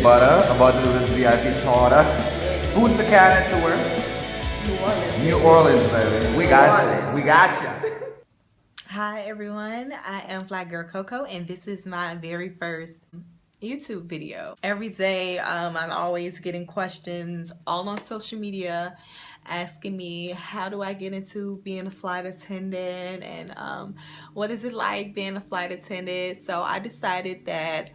butter. I'm about to do this VIP charter. Punta Cana tour. New Orleans, baby. We got you. We got you. Hi everyone, I am Fly Girl Coco and this is my very first YouTube video. Every day I'm always getting questions all on social media asking me how do I get into being a flight attendant and what is it like being a flight attendant. So I decided that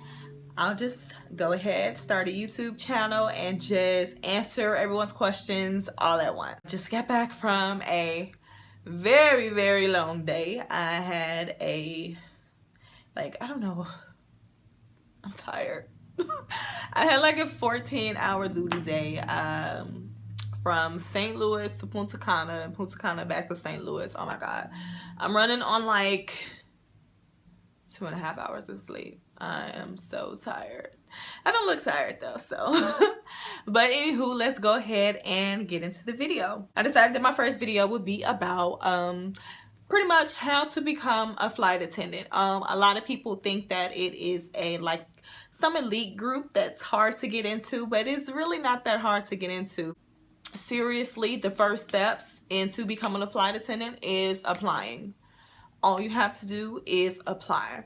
I'll just go ahead, start a YouTube channel and just answer everyone's questions all at once. Just got back from a very long day. I had I don't know, I'm tired. I had like a 14-hour duty day from St. Louis to Punta Cana and Punta Cana back to St. Louis. Oh my god, I'm running on like 2.5 hours of sleep. I am so tired. I don't look tired though, so but anywho, let's go ahead and get into the video. I decided that my first video would be about pretty much how to become a flight attendant. A lot of people think that it is some elite group that's hard to get into, but it's really not that hard to get into. Seriously, the first steps into becoming a flight attendant is applying. All you have to do is apply.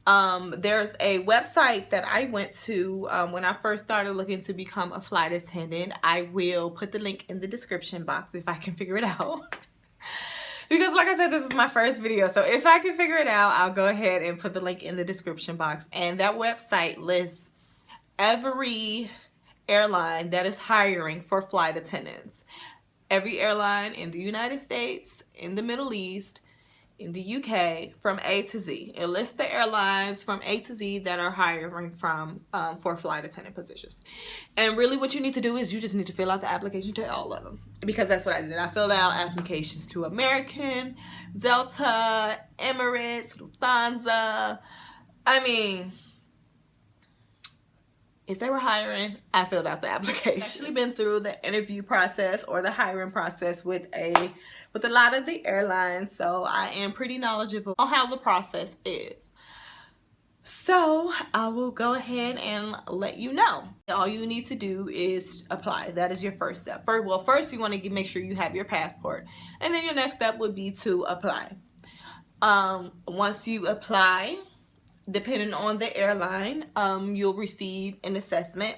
There's a website that I went to when I first started looking to become a flight attendant. I will put the link in the description box if I can figure it out. Because like I said, this is my first video. So if I can figure it out, I'll go ahead and put the link in the description box. And that website lists every airline that is hiring for flight attendants. Every airline in the United States, in the Middle East, in the UK, from A to Z. It lists the airlines from A to Z that are hiring from for flight attendant positions. And really what you need to do is you just need to fill out the application to all of them. Because that's what I did. I filled out applications to American, Delta, Emirates, Lufthansa. I mean, if they were hiring, I filled out the application. I've actually been through the interview process or the hiring process with a lot of the airlines, so I am pretty knowledgeable on how the process is. So I will go ahead and let you know. All you need to do is apply. That is your first step. First you want to make sure you have your passport, and then your next step would be to apply. Once you apply, depending on the airline, you'll receive an assessment,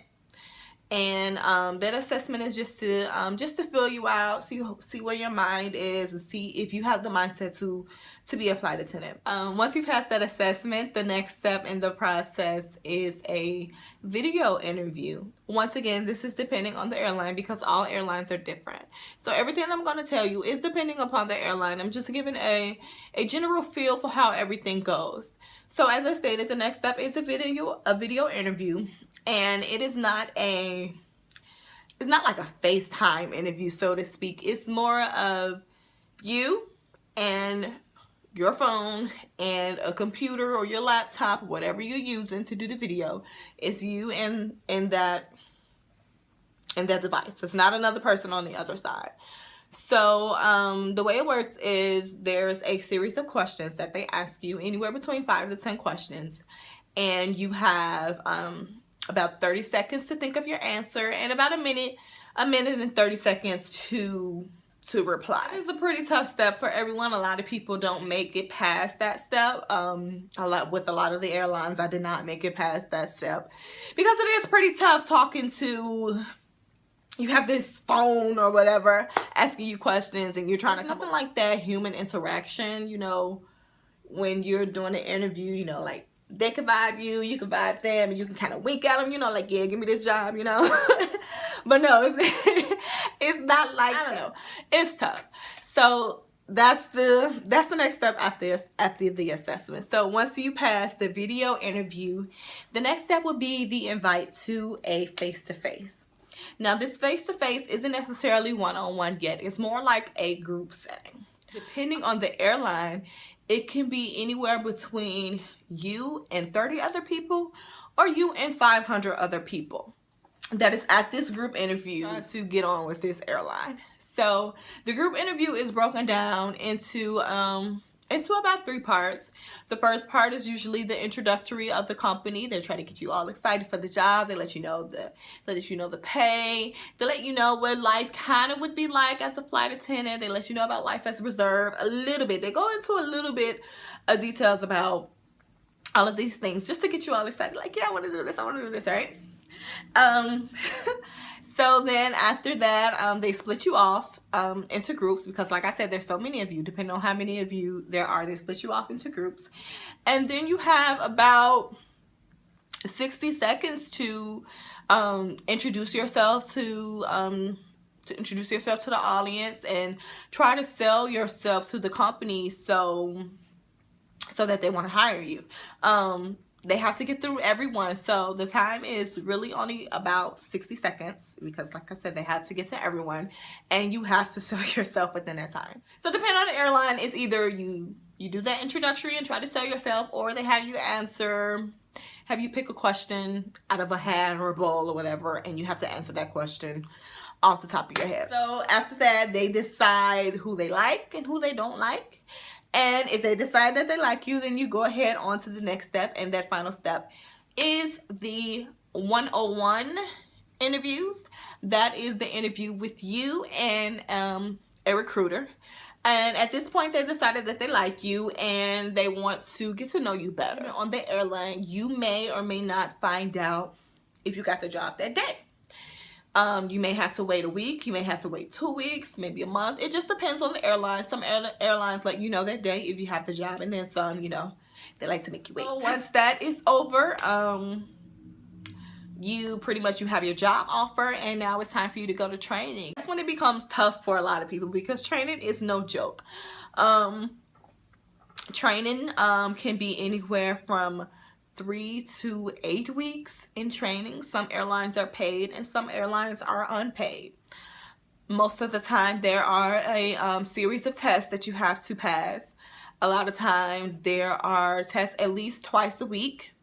and that assessment is just to fill you out, see where your mind is, and see if you have the mindset to be a flight attendant. Once you pass that assessment, the next step in the process is a video interview. Once again, this is depending on the airline because all airlines are different. So everything I'm going to tell you is depending upon the airline. I'm just giving a general feel for how everything goes. So as I stated, the next step is a video interview, and it is not like a FaceTime interview, so to speak. It's more of you and your phone and a computer or your laptop, whatever you're using to do the video. It's you and that device. It's not another person on the other side. So the way it works is there's a series of questions that they ask you, anywhere between 5 to 10 questions, and you have about 30 seconds to think of your answer and about a minute and 30 seconds to reply. It's a pretty tough step for everyone. A lot of people don't make it past that step. With a lot of the airlines, I did not make it past that step because it is pretty tough talking to, you have this phone or whatever asking you questions and you're trying to something like that human interaction, you know, when you're doing an interview, you know, like they can vibe you, you can vibe them, and you can kind of wink at them, you know, like, yeah, give me this job, you know. But no, it's not like, I don't know, it's tough. So that's the next step after the assessment. So once you pass the video interview, the next step would be the invite to a face-to-face. Now this face-to-face isn't necessarily one-on-one yet. It's more like a group setting. Depending on the airline, it can be anywhere between you and 30 other people or you and 500 other people that is at this group interview to get on with this airline. So the group interview is broken down into into about 3 parts. The first part is usually the introductory of the company. They try to get you all excited for the job. They let you know the pay. They let you know what life kind of would be like as a flight attendant. They let you know about life as a reserve a little bit. They go into a little bit of details about all of these things just to get you all excited. Like, yeah, I want to do this. I want to do this, right? So then after that, they split you off into groups because, like I said, there's so many of you. Depending on how many of you there are, they split you off into groups. And then you have about 60 seconds to introduce yourself to the audience and try to sell yourself to the company so that they want to hire you. They have to get through everyone, so the time is really only about 60 seconds because, like I said, they have to get to everyone, and you have to sell yourself within that time. So depending on the airline, it's either you do that introductory and try to sell yourself, or they have you pick a question out of a hat or a bowl or whatever, and you have to answer that question off the top of your head. So after that, they decide who they like and who they don't like. And if they decide that they like you, then you go ahead on to the next step. And that final step is the 101 interviews. That is the interview with you and a recruiter. And at this point, they decided that they like you and they want to get to know you better. On the airline, you may or may not find out if you got the job that day. You may have to wait a week, you may have to wait 2 weeks, maybe a month. It just depends on the airline. Some airlines let you know that day if you have the job, and then some, they like to make you wait. So once that is over, you have your job offer, and now it's time for you to go to training. That's when it becomes tough for a lot of people because training is no joke. Training can be anywhere from 3 to 8 weeks in training. Some airlines are paid and some airlines are unpaid. Most of the time there are a series of tests that you have to pass. A lot of times there are tests at least twice a week.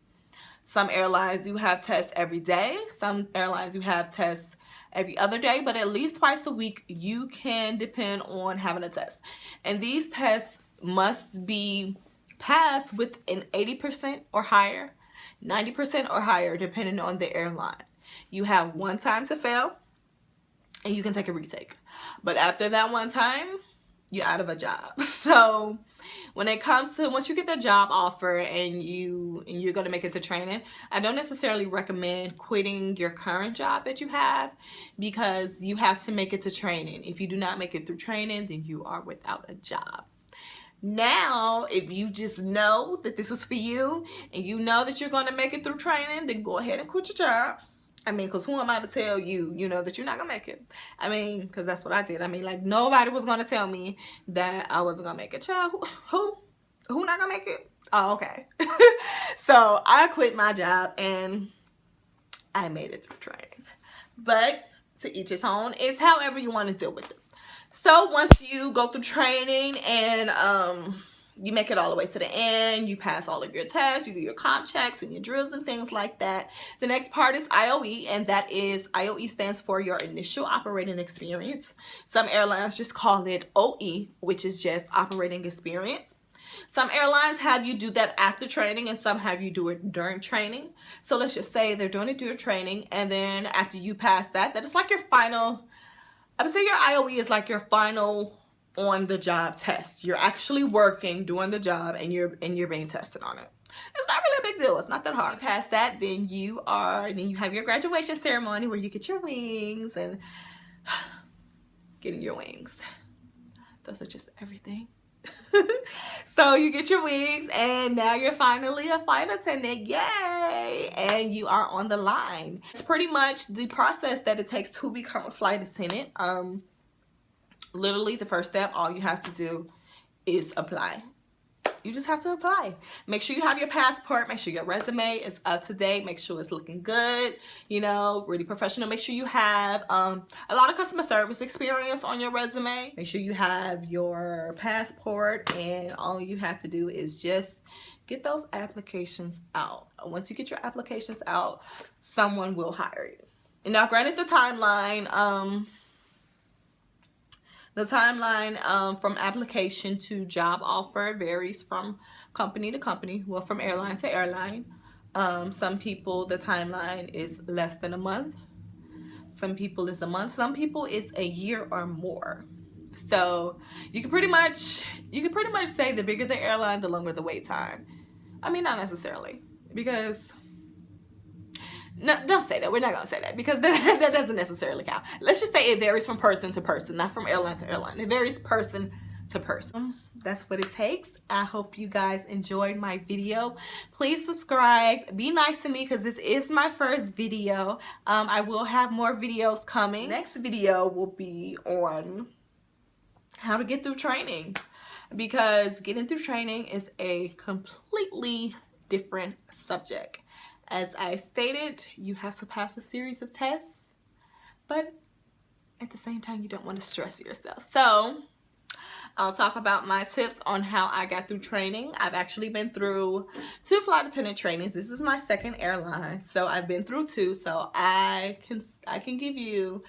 Some airlines you have tests every day. Some airlines you have tests every other day, but at least twice a week you can depend on having a test. And these tests must be passed with an 80% or higher, 90% or higher, depending on the airline. You have one time to fail and you can take a retake, but after that one time you're out of a job. So when it comes to once you get the job offer and you're going to make it to training, I don't necessarily recommend quitting your current job that you have because you have to make it to training. If you do not make it through training, then you are without a job. Now, if you just know that this is for you and you know that you're going to make it through training, then go ahead and quit your job. I mean, because who am I to tell you, that you're not going to make it? I mean, because that's what I did. I mean, like, nobody was going to tell me that I wasn't going to make it. Child, who not going to make it? Oh, okay. So I quit my job and I made it through training. But to each his own, it's however you want to deal with it. So once you go through training and you make it all the way to the end, you pass all of your tests, you do your comp checks and your drills and things like that. The next part is IOE, and that is, IOE stands for your initial operating experience. Some airlines just call it OE, which is just operating experience. Some airlines have you do that after training and some have you do it during training. So let's just say they're doing it during training, and then after you pass that is like your final, I would say your IOE is like your final on the job test. You're actually working, doing the job, and you're being tested on it. It's not really a big deal. It's not that hard. Past that, then you have your graduation ceremony where you get your wings and getting your wings. Those are just everything. So you get your wings and now you're finally a flight attendant. Yay! And you are on the line. It's pretty much the process that it takes to become a flight attendant. Literally the first step, all you have to do is apply. You just have to apply. Make sure you have your passport. Make sure your resume is up to date. Make sure it's looking good, really professional. Make sure you have a lot of customer service experience on your resume. Make sure you have your passport, and all you have to do is just get those applications out. Once you get your applications out, someone will hire you. And now, granted, the timeline The timeline from application to job offer varies from company to company, well, from airline to airline. Some people, the timeline is less than a month. Some people is a month. Some people it's a year or more. So you can pretty much say the bigger the airline, the longer the wait time. I mean, not necessarily, because no, don't say that. We're not gonna say that, because that doesn't necessarily count. Let's just say it varies from person to person, not from airline to airline. It varies person to person. That's what it takes. I hope you guys enjoyed my video. Please subscribe. Be nice to me, because this is my first video. I will have more videos coming. Next video will be on how to get through training, because getting through training is a completely different subject. As I stated, you have to pass a series of tests, but at the same time, you don't want to stress yourself. So I'll talk about my tips on how I got through training. I've actually been through 2 flight attendant trainings. This is my second airline, so I've been through 2. So I can give you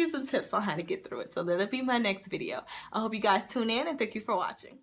some tips on how to get through it. So that'll be my next video. I hope you guys tune in, and thank you for watching.